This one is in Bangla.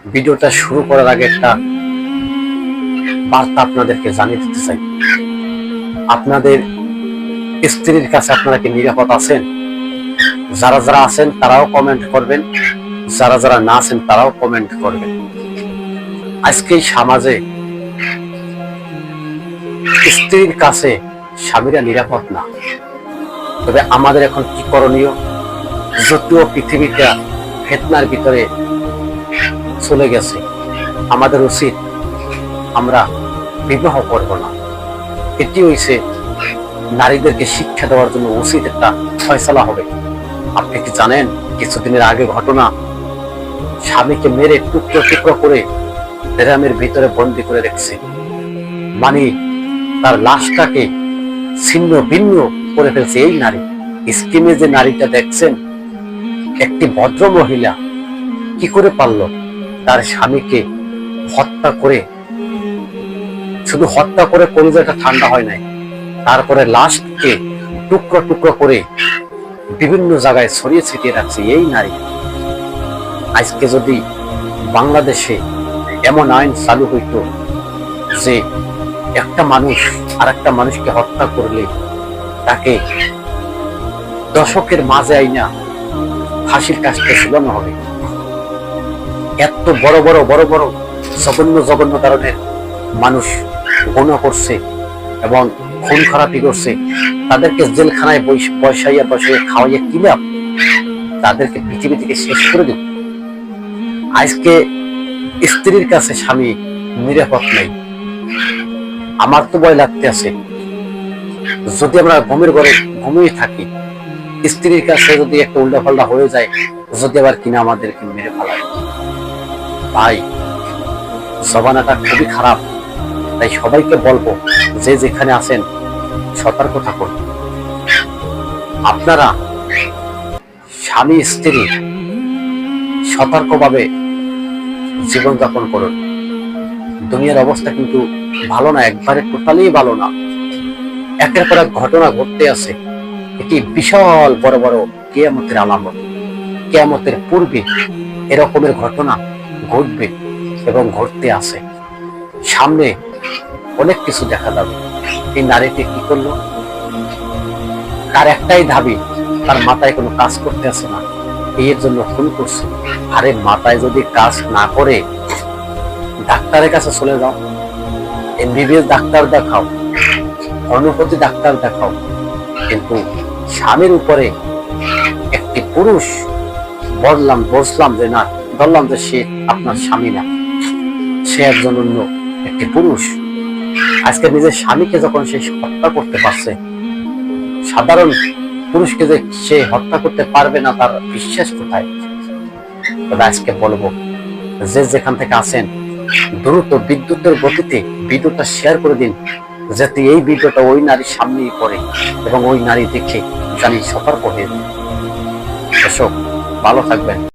ভিডিওটা শুরু করার আগে একটা বার্তা আপনাদেরকে জানিয়ে দিতে চাই। আপনাদের স্ত্রীর কাছে আপনারা কি নিরাপদ আছেন? যারা যারা আছেন তারাও কমেন্ট করবেন, যারা যারা না আছেন তারাও কমেন্ট করবেন। আজকে এই সমাজে স্ত্রীর কাছে স্বামীরা নিরাপদ না। তবে আমাদের এখন কি করণীয়? যদিও পৃথিবীটা ফিতনার ভিতরে চলে গেছে, আমাদের উচিত আমরা বিবাহ করব না। এটি হইছে নারীদেরকে শিক্ষা দেওয়ার জন্য উচিত একটা ফয়সালা হবে। আপনি কি জানেন কিছুদিনের আগে ঘটনা, স্বামীকে মেরে টুকরো টুকরো করে ড্রামের ভিতরে বন্দি করে রেখেছে, মানে তার লাশটাকে ছিন্ন ভিন্ন করে ফেলছে এই নারী। স্ক্রিনে যে নারীটা দেখছেন, একটি ভদ্র মহিলা কি করে পারলো তার স্বামীকে হত্যা করে, শুধু হত্যা করে কলিজাটা ঠান্ডা হয় নাই, তারপরে লাশকে টুকরো টুকরো করে বিভিন্ন জায়গায় ছড়িয়ে ছিটিয়ে রাখছে এই নারী। আজকে যদি বাংলাদেশে এমন আইন চালু হইতো যে একটা মানুষ আর একটা মানুষকে হত্যা করলে তাকে দশকের মাঝে আইনা ফাঁসির কাজটা ঝুলানো হবে। এত বড় বড় বড় বড় জঘন্য জঘন্য ধরনের মানুষ গুনাহ করছে এবং খুন খারাপি করছে, তাদেরকে জেলখানায় বসাইয়া খাওয়াইয়া কি লাভ? তাদেরকে পৃথিবী থেকে শেষ করে দেব। আজকে স্ত্রীর কাছে স্বামী নিরাপদ নাই। আমার তো ভয় লাগতে আছে, যদি আমরা ঘুমের ঘরে ঘুমিয়ে থাকি, স্ত্রীর কাছে যদি একটা উল্টাপাল্টা হয়ে যায়, যদি আবার কিনা আমাদেরকে মেরে ফেলায়। ভাই, জমানাটা খুবই খারাপ। তাই সবাইকে বলবো, যে যেখানে আছেন সতর্ক থাকুন। আপনারা স্বামী স্ত্রী সতর্কভাবে জীবনযাপন করুন। দুনিয়ার অবস্থা কিন্তু ভালো না, একবারে টোটালি ভালো না। একের পর এক ঘটনা ঘটতে আছে। এটি বিশাল বড় বড় কিয়ামতের আলামত। কিয়ামতের পূর্বে এরকমের ঘটনা ঘটবে এবং ঘটতে আছে। সামনে অনেক কিছু দেখা যাবে। এই নারীটি কি করলো? তার একটাই দাবি, তার মাথায় কোনো কাজ করতে আসে না, এর জন্য খুন করছে। আরে মাথায় যদি কাজ না করে ডাক্তারের কাছে চলে যাও, এমবিবিএস ডাক্তার দেখাও, হোমিওপ্যাথি ডাক্তার দেখাও। কিন্তু স্বামীর উপরে একটি পুরুষ বসলাম যে না, ধরলাম যে সে আপনার স্বামী না, সে একজন অন্য একটি পুরুষ। আজকে নিজের স্বামীকে যখন সে হত্যা করতে পারছে, সাধারণ পুরুষকে যে সে হত্যা করতে পারবে না, তার বিশ্বাস কোথায়? তবে আজকে বলবো, যে যেখান থেকে আছেন দ্রুত বিদ্যুতের গতিতে ভিডিওটা শেয়ার করে দিন, যাতে এই ভিডিওটা ওই নারীর সামনেই পড়ে এবং ওই নারী দেখে জানি সতর্ক হয়ে যায়। দর্শক, ভালো থাকবেন।